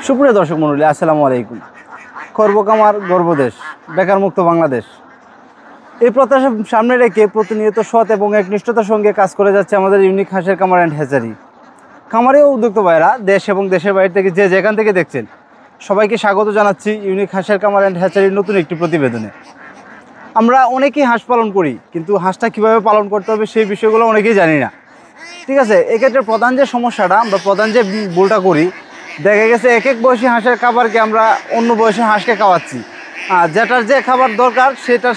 সুপ্রিয় দর্শক মণ্ডলী, আসসালামু আলাইকুম। খর্ব কামার গর্বদেশ, বেকার মুক্ত বাংলাদেশ, এই প্রত্যাশা সামনে রেখে প্রতিনিয়ত সৎ এবং একনিষ্ঠতার সঙ্গে কাজ করে যাচ্ছে আমাদের ইউনিক হাঁসের কামার অ্যান্ড হ্যাচারি। খামারে ও উদ্যোক্তা ভাইয়েরা দেশ এবং দেশের বাইরে থেকে যে যেখান থেকে দেখছেন সবাইকে স্বাগত জানাচ্ছি ইউনিক হাঁসের কামার অ্যান্ড হ্যাচারির নতুন একটি প্রতিবেদনে। আমরা অনেকেই হাঁস পালন করি, কিন্তু হাঁসটা কীভাবে পালন করতে হবে সেই বিষয়গুলো অনেকেই জানি না। ঠিক আছে, এক্ষেত্রে প্রধান যে সমস্যাটা, আমরা প্রধান যে ভুলটা করি, দেখা গেছে এক এক বয়সী হাঁসের খাবারকে আমরা অন্য বয়সী হাঁসকে খাওয়াচ্ছি, যেটার যে খাবার দরকার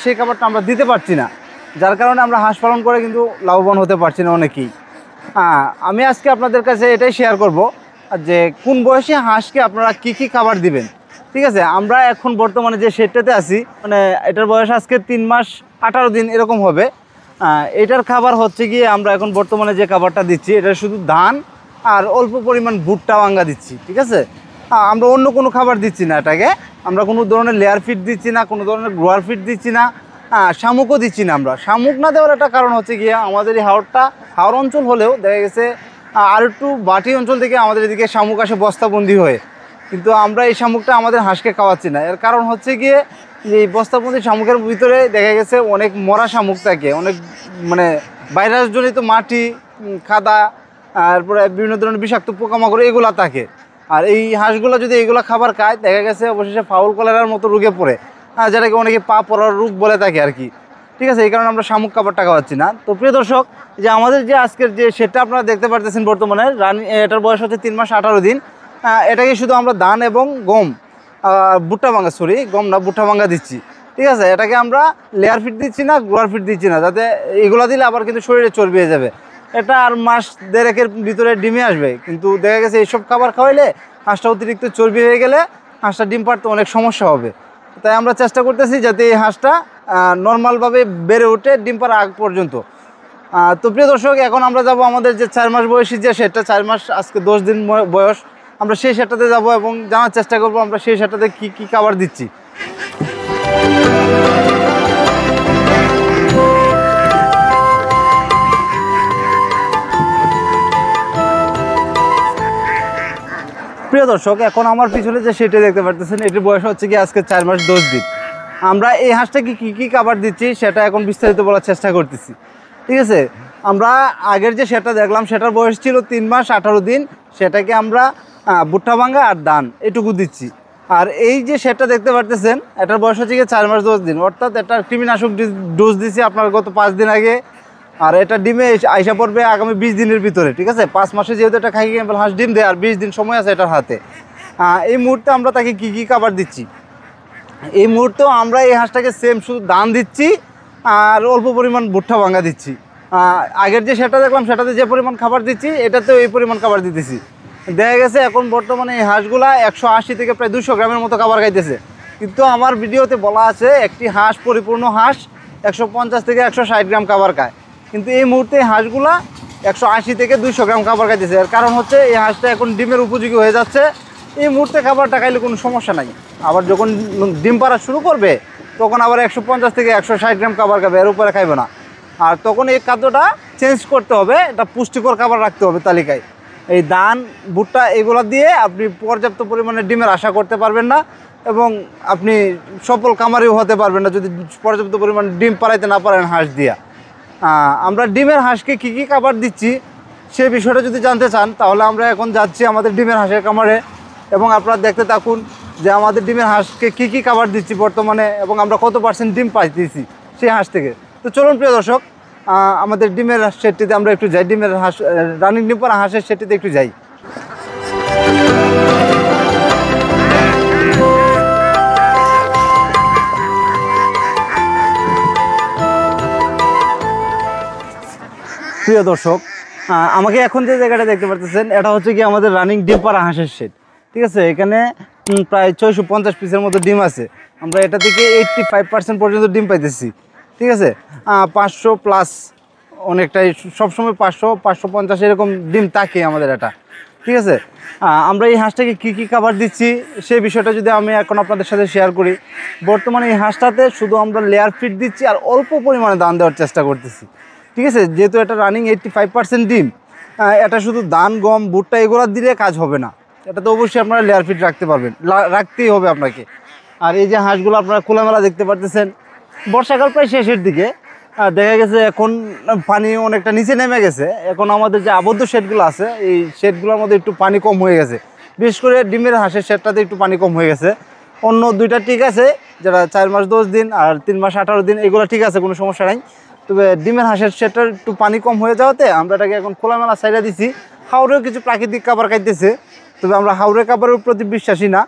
সেই খাবারটা আমরা দিতে পারছি না, যার কারণে আমরা হাঁস পালন করে কিন্তু লাভবান হতে পারছি না অনেকেই। আমি আজকে আপনাদের কাছে এটাই শেয়ার করব যে কোন বয়সী হাঁসকে আপনারা কি কি খাবার দিবেন। ঠিক আছে, আমরা এখন বর্তমানে যে শেডটাতে আছি, মানে এটার বয়স আজকে 3 মাস 18 দিন এরকম হবে। এটার খাবার হচ্ছে গিয়ে আমরা এখন বর্তমানে যে খাবারটা দিচ্ছি, এটা শুধু ধান আর অল্প পরিমাণ ভুট্টা ভাঙ্গা দিচ্ছি। ঠিক আছে, আমরা অন্য কোনো খাবার দিচ্ছি না এটাকে, আমরা কোনো ধরনের লেয়ার ফিড দিচ্ছি না, কোনো ধরনের গ্রোয়ার ফিড দিচ্ছি না, শামুকও দিচ্ছি না। আমরা শামুক না দেওয়ার একটা কারণ হচ্ছে গিয়ে আমাদের এই হাওড় অঞ্চল হলেও দেখা গেছে আর একটু বাটি অঞ্চল থেকে আমাদের এদিকে শামুক আসে বস্তাবন্দি হয়ে, কিন্তু আমরা এই শামুকটা আমাদের হাঁসকে খাওয়াচ্ছি না। এর কারণ হচ্ছে গিয়ে যে এই বস্তাবন্দি শামুকের ভিতরে দেখা গেছে অনেক মরা শামুক থাকে, অনেক মানে ভাইরাসজনিত মাটি, কাদা, তারপরে বিভিন্ন ধরনের বিষাক্ত পোকামাকড় এগুলো থাকে। আর এই হাঁসগুলো যদি এইগুলো খাবার খায়, দেখা গেছে অবশেষে ফাউল কলেরার মতো রোগে পড়ে, যেটাকে অনেকে পা পড়ার রোগ বলে থাকে আর কি। ঠিক আছে, এই কারণে আমরা শামুক খাবারটা খাওয়াচ্ছি না। তো প্রিয় দর্শক, যে আমাদের যে আজকের যে সেটটা আপনারা দেখতে পারতেছেন বর্তমানে এটার বয়স হচ্ছে 3 মাস 18 দিন। এটাকে শুধু আমরা ধান এবং গম, ভুট্টা ভাঙ্গা, গম না, ভুট্টা ভাঙ্গা দিচ্ছি। ঠিক আছে, এটাকে আমরা লেয়ার ফিড দিচ্ছি না, গ্রোয়ার ফিড দিচ্ছি না, যাতে এগুলো দিলে আবার কিন্তু শরীরে চর্বি হয়ে যাবে। এটা আর মাস দেড়েকের ভিতরে ডিমে আসবে, কিন্তু দেখা গেছে এইসব খাবার খাওয়াইলে হাঁসটা অতিরিক্ত চর্বি হয়ে গেলে হাঁসটা ডিম পাড়তে অনেক সমস্যা হবে। তাই আমরা চেষ্টা করতেছি যাতে এই হাঁসটা নর্মালভাবে বেড়ে ওঠে ডিম পাড়া আগ পর্যন্ত। তো প্রিয় দর্শক, এখন আমরা যাব আমাদের যে 4 মাস বয়সী যে সেটটা, 4 মাস আজকে 10 দিন বয়স, আমরা সেই সেটটাতে যাব এবং জানার চেষ্টা করব আমরা সেই সেটটাতে কী কী খাবার দিচ্ছি। প্রিয় দর্শক, এখন আমার পিছনে যে সেটা দেখতে পারতেছেন, এটির বয়স হচ্ছে কি আজকে 4 মাস 10 দিন। আমরা এই হাঁসটাকে কী কী খাবার দিচ্ছি সেটা এখন বিস্তারিত বলার চেষ্টা করতেছি। ঠিক আছে, আমরা আগের যে সেটা দেখলাম সেটার বয়স ছিল 3 মাস 18 দিন, সেটাকে আমরা ভুট্টা ভাঙ্গা আর ধান এটুকু দিচ্ছি। আর এই যে সেটটা দেখতে পারতেছেন, এটার বয়স হচ্ছে গিয়ে 4 মাস 10 দিন, অর্থাৎ এটা কৃমিনাশক ডোজ দিচ্ছি আপনার গত 5 দিন আগে। আর এটা ডিমে আইসা পড়বে আগামী 20 দিনের ভিতরে। ঠিক আছে, 5 মাসে যেহেতু এটা খাই ক্যাম্পেল হাঁস ডিম দেয় আর 20 দিন সময় আছে এটার হাতে। এই মুহূর্তে আমরা তাকে কী কী খাবার দিচ্ছি, এই মুহূর্তেও আমরা এই হাঁসটাকে সেম শুধু ধান দিচ্ছি আর অল্প পরিমাণ ভুট্টা ভাঙ্গা দিচ্ছি। আগের যে সেটা দেখলাম সেটাতে যে পরিমাণ খাবার দিচ্ছি এটাতেও এই পরিমাণ খাবার দিতেছি। দেখা গেছে এখন বর্তমানে এই হাঁসগুলা 180 থেকে প্রায় 200 গ্রামের মতো খাবার খাইতেছে, কিন্তু আমার ভিডিওতে বলা আছে একটি হাঁস, পরিপূর্ণ হাঁস 150 থেকে 160 গ্রাম খাবার খায়, কিন্তু এই মুহূর্তে হাঁসগুলা 180 থেকে 200 গ্রাম খাবার খাইতেছে। এর কারণ হচ্ছে এই হাঁসটা এখন ডিমের উপযোগী হয়ে যাচ্ছে। এই মুহূর্তে খাবারটা খাইলে কোনো সমস্যা নাই, আবার যখন ডিম পাড়া শুরু করবে তখন আবার 150 থেকে 160 গ্রাম খাবার খাবে, এর উপরে খাইবে না। আর তখন এই খাদ্যটা চেঞ্জ করতে হবে, এটা পুষ্টিকর খাবার রাখতে হবে তালিকায়। এই ধান, ভুট্টা এগুলো দিয়ে আপনি পর্যাপ্ত পরিমাণে ডিমের আশা করতে পারবেন না এবং আপনি সফল খামারিও হতে পারবেন না যদি পর্যাপ্ত পরিমাণে ডিম পাড়াইতে না পারেন হাঁস দিয়া। আমরা ডিমের হাঁসকে কী কী খাবার দিচ্ছি সে বিষয়টা যদি জানতে চান, তাহলে আমরা এখন যাচ্ছি আমাদের ডিমের হাঁসের খামারে এবং আপনারা দেখতে থাকুন যে আমাদের ডিমের হাঁসকে কী কী খাবার দিচ্ছি বর্তমানে এবং আমরা কত % ডিম পাইতেছি সেই হাঁস থেকে। তো চলুন প্রিয় দর্শক, আমাদের ডিমের সেটটিতে আমরা একটু যাই, ডিমের হাঁস রানিং ডিম পাড়া হাঁসের সেটটিতে একটু যাই। প্রিয় দর্শক, আমাকে এখন যে জায়গাটা দেখতে পারতেছেন এটা হচ্ছে কি আমাদের রানিং ডিম পাড়া হাঁসের শেড। ঠিক আছে, এখানে প্রায় 650 পিসের মতো ডিম আছে। আমরা এটা থেকে 85% পর্যন্ত ডিম পাইতেছি। ঠিক আছে, 500 প্লাস, অনেকটাই সবসময় 500-550 এরকম ডিম থাকে আমাদের এটা। ঠিক আছে, আমরা এই হাঁসটাকে কী কী খাবার দিচ্ছি সেই বিষয়টা যদি আমি এখন আপনাদের সাথে শেয়ার করি। বর্তমানে এই হাঁসটাতে শুধু আমরা লেয়ার ফিড দিচ্ছি আর অল্প পরিমাণে ধান দেওয়ার চেষ্টা করতেছি। ঠিক আছে, যেহেতু এটা রানিং 85% ডিম, এটা শুধু ধান, গম, ভুট্টা এগুলো দিলে কাজ হবে না। এটা তো অবশ্যই আপনারা লেয়ার ফিট রাখতে পারবেন, রাখতেই হবে আপনাকে। আর এই যে হাঁসগুলো আপনারা খোলামেলা দেখতে পারতেছেন, বর্ষাকাল প্রায় শেষের দিকে, দেখা গেছে এখন পানি অনেকটা নিচে নেমে গেছে। এখন আমাদের যে আবদ্ধ শেডগুলো আছে এই শেডগুলোর মধ্যে একটু পানি কম হয়ে গেছে, বিশেষ করে ডিমের হাঁসের শেডটাতে একটু পানি কম হয়ে গেছে। অন্য দুইটা ঠিক আছে, যারা 4 মাস 10 দিন আর 3 মাস 18 দিন, এগুলো ঠিক আছে, কোনো সমস্যা নাই। তবে ডিমের হাঁসের শেডটার একটু পানি কম হয়ে যাওয়াতে আমরা এটাকে এখন খোলামেলা সাইডে দিছি। হাওরেও কিছু প্রাকৃতিক খাবার খাইতেছে, তবে আমরা হাওরের খাবারের প্রতি বিশ্বাসী না।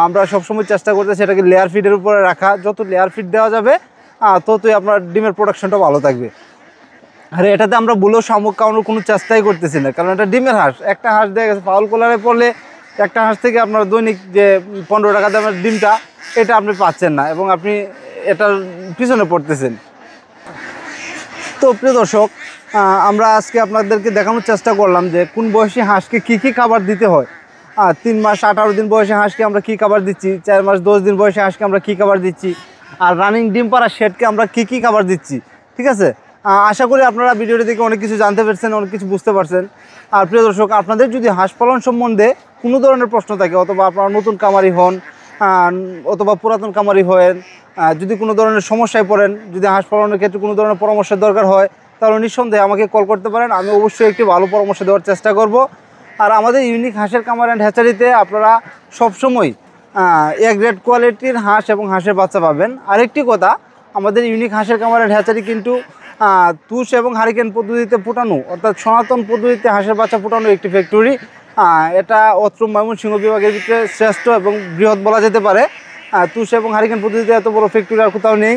আমরা সবসময় চেষ্টা করতেছি এটাকে লেয়ার ফিডের উপরে রাখা। যত লেয়ার ফিড দেওয়া যাবে ততই আপনার ডিমের প্রোডাকশনটা ভালো থাকবে। আর এটাতে আমরা ভুলেও শামুক খাওয়ানোর কোনো চেষ্টাই করতেছি না, কারণ এটা ডিমের হাঁস। একটা হাঁস দেখা গেছে ফাউল কলারে পড়লে একটা হাঁস থেকে আপনার দৈনিক যে 15 টাকা দামের ডিমটা, এটা আপনি পাচ্ছেন না এবং আপনি এটার পিছনে পড়তেছেন। তো প্রিয় দর্শক, আমরা আজকে আপনাদেরকে দেখানোর চেষ্টা করলাম যে কোন বয়সী হাঁসকে কী কী খাবার দিতে হয়। 3 মাস 18 দিন বয়সী হাঁসকে আমরা কী খাবার দিচ্ছি, 4 মাস 10 দিন বয়সী হাঁসকে আমরা কী খাবার দিচ্ছি, আর রানিং ডিম পাড়া শেডকে আমরা কী কী খাবার দিচ্ছি। ঠিক আছে, আশা করি আপনারা ভিডিওটি দেখে অনেক কিছু জানতে পারছেন, অনেক কিছু বুঝতে পারছেন। আর প্রিয় দর্শক, আপনাদের যদি হাঁস পালন সম্বন্ধে কোনো ধরনের প্রশ্ন থাকে, অথবা আপনারা নতুন কামারি হন অথবা পুরাতন কামারি হন, যদি কোনো ধরনের সমস্যায় পড়েন, যদি হাঁস পালনের ক্ষেত্রে কোনো ধরনের পরামর্শের দরকার হয়, তাহলে নিঃসন্দেহে আমাকে কল করতে পারেন। আমি অবশ্যই একটি ভালো পরামর্শ দেওয়ার চেষ্টা করব। আর আমাদের ইউনিক হাঁসের কামার অ্যান্ড হ্যাচারিতে আপনারা সবসময় এ গ্রেড কোয়ালিটির হাঁস এবং হাঁসের বাচ্চা পাবেন। আরেকটি কথা, আমাদের ইউনিক হাঁসের কামার অ্যান্ড হ্যাচারি কিন্তু তুষ এবং হারিকেন পদ্ধতিতে ফুটানো, অর্থাৎ সনাতন পদ্ধতিতে হাঁসের বাচ্চা ফুটানো একটি ফ্যাক্টরি। এটা অত্র ময়মনসিংহ বিভাগের ভিতরে শ্রেষ্ঠ এবং বৃহৎ বলা যেতে পারে। তুষ এবং হারিকেন পদ্ধতিতে এত বড় ফ্যাক্টরি আর কোথাও নেই।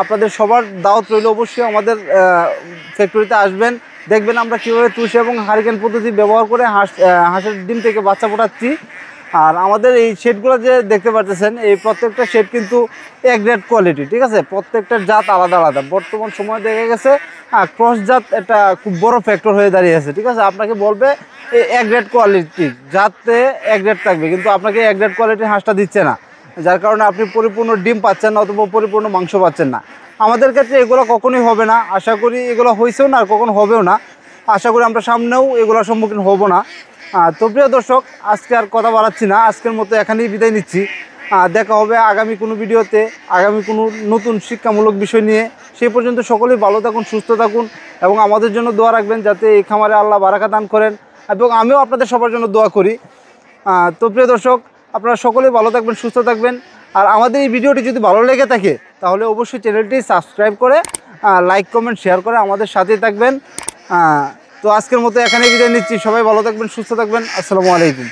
আপনাদের সবার দাওয়াত রইল, অবশ্যই আমাদের ফ্যাক্টরিতে আসবেন, দেখবেন আমরা কীভাবে তুষ এবং হারিকেন পদ্ধতি ব্যবহার করে হাঁসের ডিম থেকে বাচ্চা ফোটাচ্ছি। আর আমাদের এই শেডগুলো যে দেখতে পাচ্ছেন, এই প্রত্যেকটা শেড কিন্তু এ গ্রেড কোয়ালিটি। ঠিক আছে, প্রত্যেকটার জাত আলাদা আলাদা। বর্তমান সময় দেখা গেছে ক্রস জাত একটা খুব বড় ফ্যাক্টর হয়ে দাঁড়িয়েছে। ঠিক আছে, আপনাকে বলবে এই এ গ্রেড কোয়ালিটির জাতে এ গ্রেড থাকবে, কিন্তু আপনাকে এ গ্রেড কোয়ালিটির হাঁসটা দিচ্ছে না, যার কারণে আপনি পরিপূর্ণ ডিম পাচ্ছেন না অথবা পরিপূর্ণ মাংস পাচ্ছেন না। আমাদের ক্ষেত্রে এগুলো কখনোই হবে না, আশা করি এগুলো হয়েছেও না আর কখনো হবেও না। আশা করি আমরা সামনেও এগুলোর সম্মুখীন হব না। তো প্রিয় দর্শক, আজকে আর কথা বাড়াচ্ছি না, আজকের মতো এখানেই বিদায় নিচ্ছি। দেখা হবে আগামী কোনো ভিডিওতে, আগামী কোনো নতুন শিক্ষামূলক বিষয় নিয়ে। সেই পর্যন্ত সকলেই ভালো থাকুন, সুস্থ থাকুন এবং আমাদের জন্য দোয়া রাখবেন যাতে এই খামারে আল্লাহ বারাকা দান করেন, এবং আমিও আপনাদের সবার জন্য দোয়া করি। তো প্রিয় দর্শক, আপনারা সকলেই ভালো থাকবেন, সুস্থ থাকবেন। আর আমাদের এই ভিডিওটি যদি ভালো লেগে থাকে তাহলে অবশ্যই চ্যানেলটি সাবস্ক্রাইব করে লাইক কমেন্ট শেয়ার করে আমাদের সাথেই থাকবেন। তো আজকের মতো এখানেই বিদায় নিচ্ছি। সবাই ভালো থাকবেন, সুস্থ থাকবেন। আসসালামু আলাইকুম।